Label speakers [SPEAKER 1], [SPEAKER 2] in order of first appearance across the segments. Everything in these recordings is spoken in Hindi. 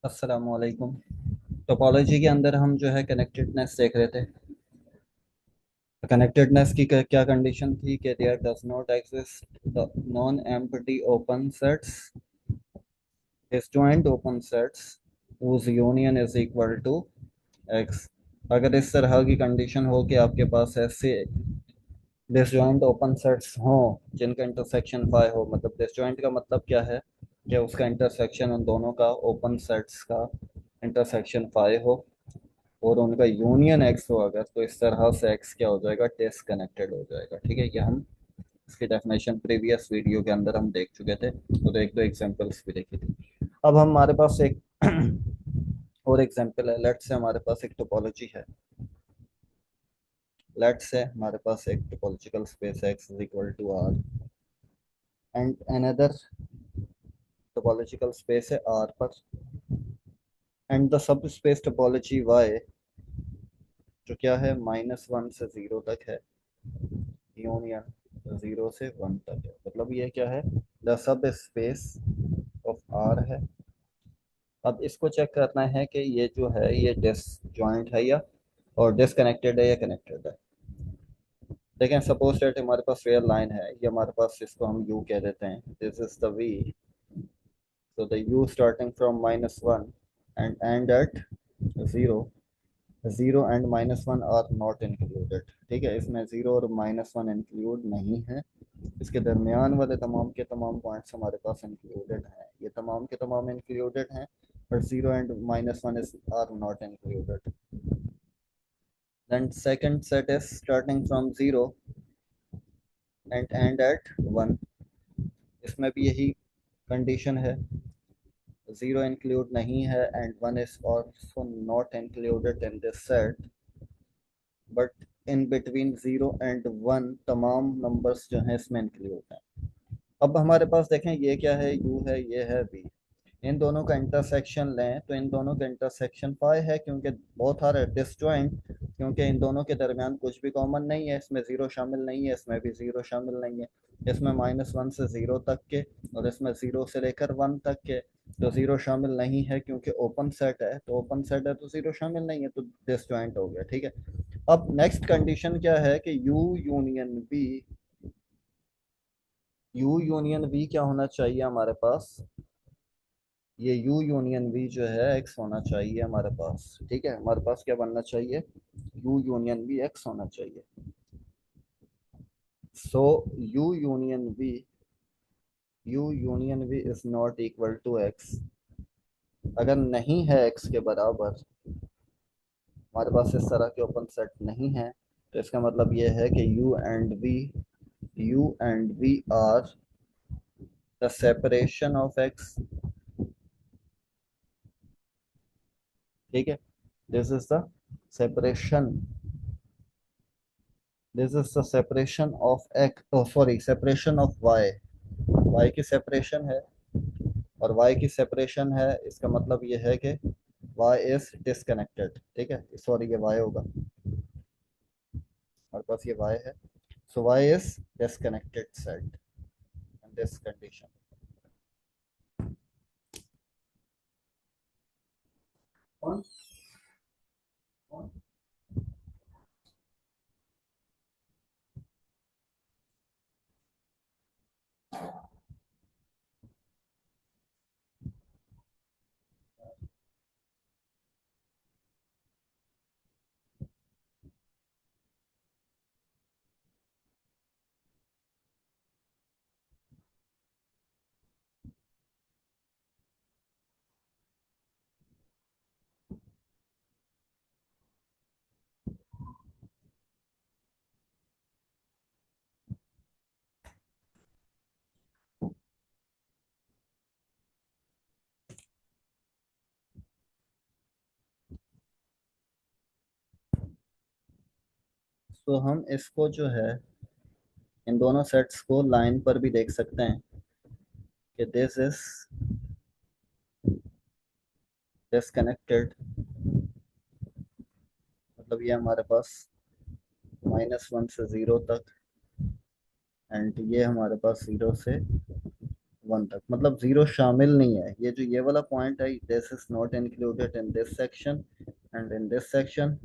[SPEAKER 1] अस्सलामुअलैकुम। टोपोलॉजी के अंदर हम जो है कनेक्टेडनेस देख रहे थे। कनेक्टेडनेस की क्या कंडीशन थी कि there does not exist the non empty open sets disjoint open sets whose union is equal to X. अगर इस तरह की कंडीशन हो कि आपके पास ऐसे डिसजॉइंट ओपन सेट्स हों जिनका इंटरसेक्शन फाई हो, मतलब डिसजॉइंट का मतलब क्या है कि उसका इंटरसेक्शन उन दोनों का ओपन सेट्स का इंटरसेक्शन फाई हो और उनका यूनियन एक्स हो अगर, तो इस तरह से एक्स क्या हो जाएगा, डिसकनेक्टेड हो जाएगा। ठीक है, ये हम इसकी डेफिनेशन प्रीवियस वीडियो के अंदर हम देख चुके थे, तो एक दो एग्जांपल्स भी देखी थी। अब हमारे पास एक और एग्जांपल है। लेट्स से हमारे पास एक टोपोलॉजी है। लेट्स से हमारे पास एक topological space X is equal to R and another topological space है आर पर, and the subspace topology Y जो क्या है -1 से 0 तक है, यूनियन 0 से 1 तक है। मतलब ये क्या है, the sub space of are है। अब इसको चेक करना है कि ये जो है ये डिसजॉइंट है या और डिसकनेक्टेड है या कनेक्टेड है। देखें, सपोज दैट हमारे पास रियल लाइन है, ये हमारे पास, इसको हम यू कह देते हैं, this is the V. So the U starting from -1 and and at 0। 0 and -1 are not included. ठीक है, इसमें 0 और -1 इंक्लूड नहीं है। इसके दरमियान वाले तमाम के तमाम पॉइंट्स हमारे पास इंक्लूडेड हैं, ये तमाम के तमाम इंक्लूडेड हैं, but 0 and -1 is are not included. Then second set is starting from 0 and end at 1। इसमें भी यही कंडीशन है, 0 इंक्लूड नहीं है and 1 is also not included in this set, but in between 0 and 1 तमाम नंबर्स जो हैं इसमें इंक्लूड हैं। अब हमारे पास देखें, ये क्या है, u है, ये है v। इन दोनों का इंटरसेक्शन लें तो इन दोनों का इंटरसेक्शन पाई है, क्योंकि बोथ आर डिसजॉइंट, क्योंकि इन दोनों के दरमियान कुछ भी कॉमन नहीं है। इसमें ज़ीरो शामिल नहीं है, इसमें भी ज़ीरो शामिल नहीं है। इसमें -1 से 0 तक के और इसमें 0 से लेकर 1 तक के, तो ज़ीरो शामिल नहीं है क्योंकि ओपन सेट है। तो ओपन सेट है तो ज़ीरो शामिल नहीं है, तो डिसजॉइंट हो गया। ठीक है, अब नेक्स्ट कंडीशन क्या है कि यू यूनियन वी क्या होना चाहिए हमारे पास, ये यू यूनियन वी जो है एक्स होना चाहिए हमारे पास। ठीक है, हमारे पास क्या बनना चाहिए, यू यूनियन वी एक्स होना चाहिए। So U union V is not equal to X. अगर नहीं है एक्स के बराबर, हमारे पास इस तरह के ओपन सेट नहीं है, तो इसका मतलब ये है कि U and V are the separation of X. ठीक है, this is the separation, this is the separation of X, sorry, separation of Y. Y की सेपरेशन है, और वाई की सेपरेशन है, इसका मतलब ये है कि वाई इज डिसकनेक्टेड। ठीक है, सॉरी, ये वाई होगा, हमारे पास ये वाई है। So Y is disconnected set in this condition. तो हम इसको जो है, इन दोनों सेट्स को लाइन पर भी देख सकते हैं कि दिस इज डिसकनेक्टेड मतलब ये हमारे पास -1 से 0 तक, एंड ये हमारे पास 0 से 1 तक, मतलब 0 शामिल नहीं है। ये जो ये वाला पॉइंट है, this is not included in this section and in this section,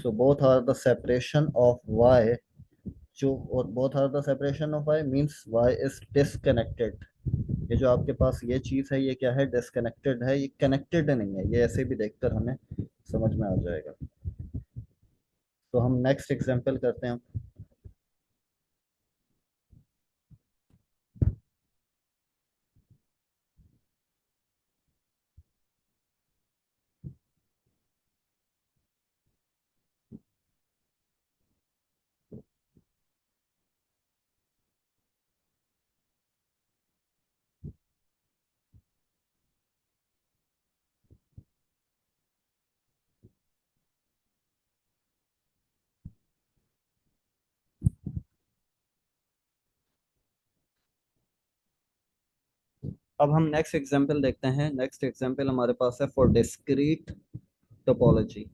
[SPEAKER 1] so both are the separation of y, जो और both are the separation of y means y is disconnected. ये जो आपके पास ये चीज़ है, ये क्या है, डिसकनेक्टेड है, ये कनेक्टेड नहीं है। ये ऐसे भी देखकर हमें समझ में आ जाएगा। तो हम नेक्स्ट एग्जांपल करते हैं। अब हम नेक्स्ट एग्जांपल देखते हैं। नेक्स्ट एग्जांपल हमारे पास है for discrete topology.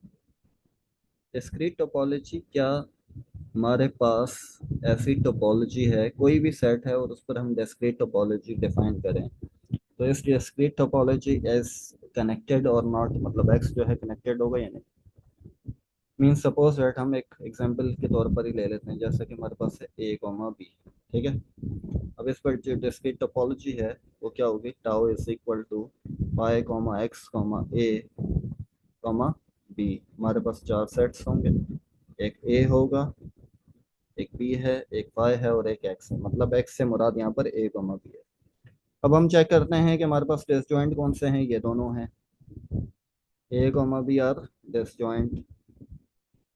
[SPEAKER 1] Discrete topology, क्या हमारे पास ऐसी टोपोलॉजी है, कोई भी सेट है और उस पर हम डिस्क्रीट टोपोलॉजी डिफाइन करें, तो इस डिस्क्रीट टोपोलॉजी एज कनेक्टेड और नॉट, मतलब एक्स जो है कनेक्टेड होगा या नहीं। मीन सपोज दैट हम एक एग्जांपल के तौर पर ही ले लेते हैं, जैसे कि हमारे पास है ए कॉमा बी, ठीक है। अब इस पर जो डिस्क्रीट टोपोलॉजी है वो क्या होगी, tau is equal to Y comma X comma A comma B. हमारे पास चार सेट्स होंगे, एक ए होगा, एक बी है, एक वाई है और एक एक्स है, मतलब एक्स से मुराद यहाँ पर ए कॉमा बी है। अब हम चेक करते हैं कि हमारे पास डिसजॉइंट कौन से हैं, ये दोनों हैं, A comma B are disjoint.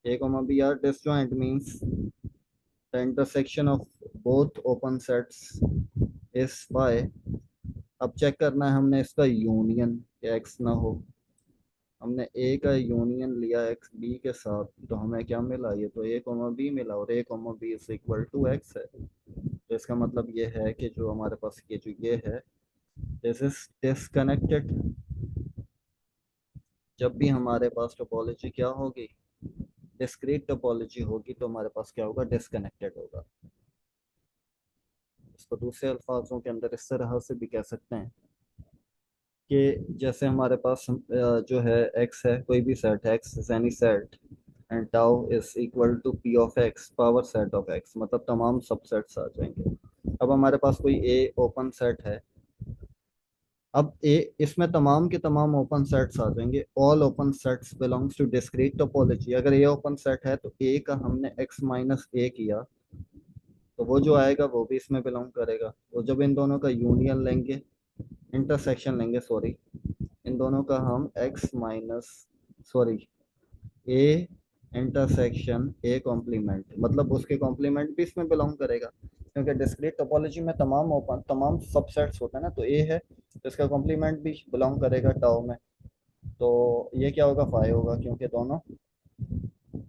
[SPEAKER 1] A comma B are disjoint means the intersection of both open sets is phi। अब चेक करना है हमने इसका यूनियन, कि x ना हो। हमने A का यूनियन लिया x B के साथ, तो हमें क्या मिला, ये तो A कॉमा B मिला, और A comma B is equal to x है। तो इसका मतलब ये है कि जो हमारे पास ये जो ये है, दिस इज डिसकनेक्टेड। जब भी हमारे पास टोपोलॉजी क्या होगी, डिस्क्रीट टोपोलॉजी होगी, तो हमारे पास क्या होगा, डिसकनेक्टेड होगा। इसको दूसरे अल्फाजों के अंदर इस तरह से भी कह सकते हैं कि जैसे हमारे पास जो है x है, कोई भी सेट है, x is any set and tau is equal to p of x power set of x, मतलब तमाम सबसेट्स आ जाएंगे। अब हमारे पास कोई a ओपन सेट है, अब a इसमें तमाम के तमाम ओपन सेट्स आ जाएंगे, all open sets belongs to discrete topology. अगर a ओपन सेट है तो a का हमने x माइनस a किया, तो वो जो आएगा वो भी इसमें बिलोंग करेगा। और जब इन दोनों का यूनियन लेंगे, इंटरसेक्शन लेंगे, सॉरी, इन दोनों का हम x minus, sorry, a intersection a complement, मतलब उसके कॉम्प्लीमेंट भी इसमें बिलोंग करेगा, क्योंकि डिस्क्रीट टोपोलॉजी में तमाम ओपन तमाम सबसेट्स होते हैं ना, तो a है तो इसका कॉम्प्लीमेंट भी बिलोंग करेगा टाउ में। तो ये क्या होगा, फाई होगा, क्योंकि दोनों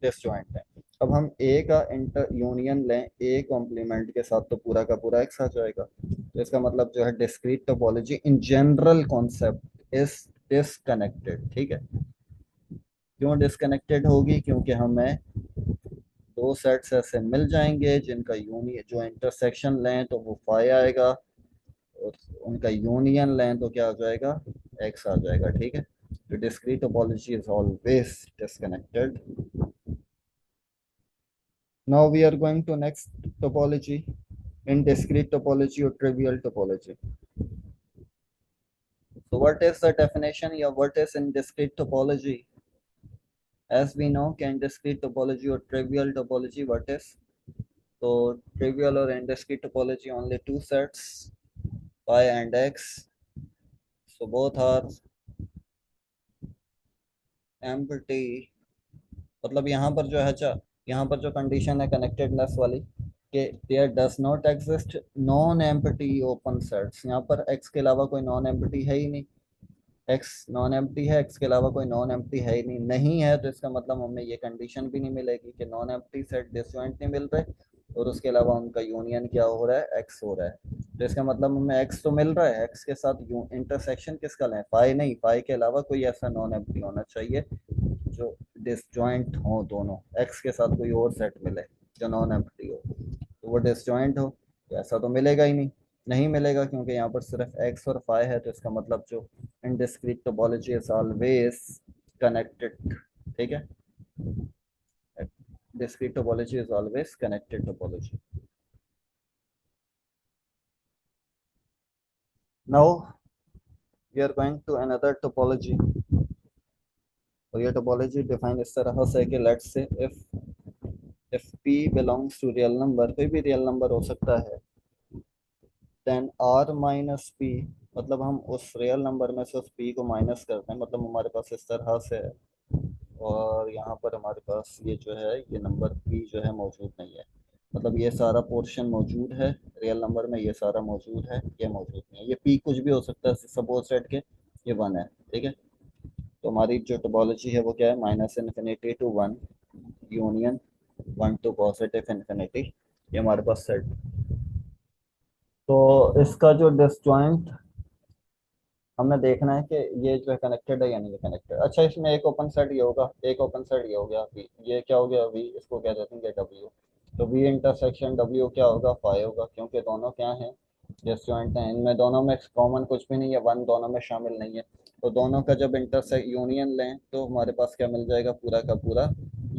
[SPEAKER 1] डिसजॉइंट है। अब हम a का इंटर यूनियन लें a कॉम्प्लीमेंट के साथ, तो पूरा का पूरा x आ जाएगा। तो इसका मतलब जो है discrete topology in general concept is disconnected, ठीक है। क्यों डिसकनेक्टेड होगी, क्योंकि हमें दो सेट्स ऐसे मिल जाएंगे जिनका यूनियन, जो इंटरसेक्शन लें तो वो फाई आएगा, और उनका यूनियन लें तो क्या आ जाएगा, एक्स आ जाएगा, ठीक है। तो discrete topology is always disconnected. Now we are going to next topology, in discrete topology or trivial topology. So what is the definition, or what is in discrete topology? As we know, can discrete topology or trivial topology, what is? So trivial or in discrete topology only two sets, y and x. So both are empty, मतलब यहाँ पर जो है, अच्छा, यहाँ पर जो कंडीशन है कनेक्टेडनेस वाली, कि there does not exist non empty open sets, यहाँ पर x के अलावा कोई नॉन एम्प्टी है ही नहीं, x नॉन एम्प्टी है, x के अलावा कोई नॉन एम्प्टी है ही नहीं, नहीं है, तो इसका मतलब हमें ये कंडीशन भी नहीं मिलेगी कि नॉन एम्प्टी सेट डिसजॉइंट नहीं मिल रहे, और उसके अलावा उनका यूनियन क्या हो रहा है, x हो रहा है। तो इसका मतलब हमें x तो मिल रहा है, x के साथ इंटरसेक्शन किसका लें, फाई नहीं, फाई के अलावा कोई ऐसा नॉन एम्प्टी होना चाहिए जो डिसजॉइंट हो दोनों, एक्स के साथ कोई और सेट मिले जो नॉन एम्प्टी हो, तो वो डिसजॉइंट हो, तो ऐसा तो मिलेगा ही नहीं। नहीं मिलेगा क्योंकि यहाँ पर सिर्फ एक्स और फाई है, तो इसका मतलब जो indiscrete topology is always connected. ठीक है, discrete topology is always connected topology. Now we are going to another topology, और ये टोपोलॉजी डिफाइन इस तरह से कि let's say if p belongs to real number, कोई भी रियल नंबर हो सकता है, देन r माइनस p, मतलब हम उस रियल नंबर में से उस p को माइनस करते हैं, मतलब हमारे पास इस तरह से है, और यहाँ पर हमारे पास ये जो है ये नंबर p जो है मौजूद नहीं है, मतलब ये सारा पोर्शन मौजूद है रियल नंबर में, ये सारा मौजूद है, ये मौजूद नहीं है, ये p कुछ भी हो सकता है, सपोज सेट के ये 1 है। ठीक है, तो हमारी जो टोपोलॉजी है वो क्या है, minus infinity to 1 union 1 to positive infinity, ये हमारे पास सेट। तो इसका जो डिसजॉइंट हमने देखना है कि ये जो है कनेक्टेड है या नहीं कनेक्टेड। अच्छा, इसमें एक ओपन सेट ये होगा, एक ओपन सेट ये हो गया v, ये क्या हो गया v, इसको क्या देते हैं w, तो v इंटरसेक्शन w क्या होगा, फाई होगा, क्योंकि दोनों क्या हैं, डिसजॉइंट हैं, इनमें दोनों में कॉमन कुछ भी नहीं है, वन दोनों में शामिल नहीं है, तो दोनों का जब इंटरसेक्ट यूनियन लें तो हमारे पास क्या मिल जाएगा, पूरा का पूरा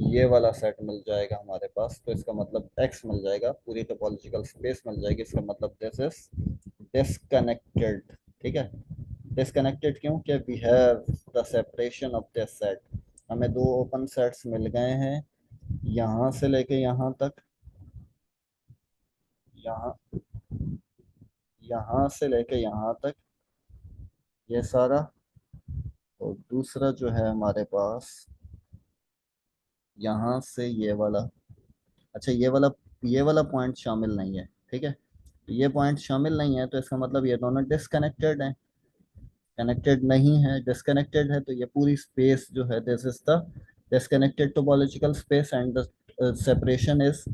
[SPEAKER 1] ये वाला सेट मिल जाएगा हमारे पास, तो इसका मतलब x मिल जाएगा, पूरी टोपोलॉजिकल स्पेस मिल जाएगी, इसका मतलब दिस इज डिसकनेक्टेड। ठीक है, डिसकनेक्टेड क्यों, कि we have the separation of this set, हमें दो ओपन सेट्स मिल गए हैं, यहाँ से लेके यहाँ तक, यहाँ यहाँ से लेके यहाँ तक ये सारा, और दूसरा जो है हमारे पास यहाँ से ये वाला। अच्छा, ये वाला पॉइंट शामिल नहीं है। ठीक है, तो ये पॉइंट शामिल नहीं है, तो इसका मतलब ये दोनों डिसकनेक्टेड हैं, कनेक्टेड नहीं है, डिसकनेक्टेड है, तो ये पूरी स्पेस जो है this is the disconnected topological space, and the separation is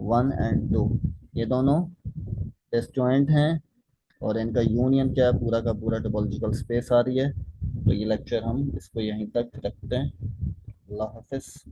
[SPEAKER 1] 1 and 2, ये दोनों डिसजॉइंट हैं, और इनका यूनियन क्या है, पूरा का पूरा टोपोलॉजिकल स्पेस आ रही है। तो ये लेक्चर हम इसको यहीं तक रखते हैं। अल्लाह हाफिज़।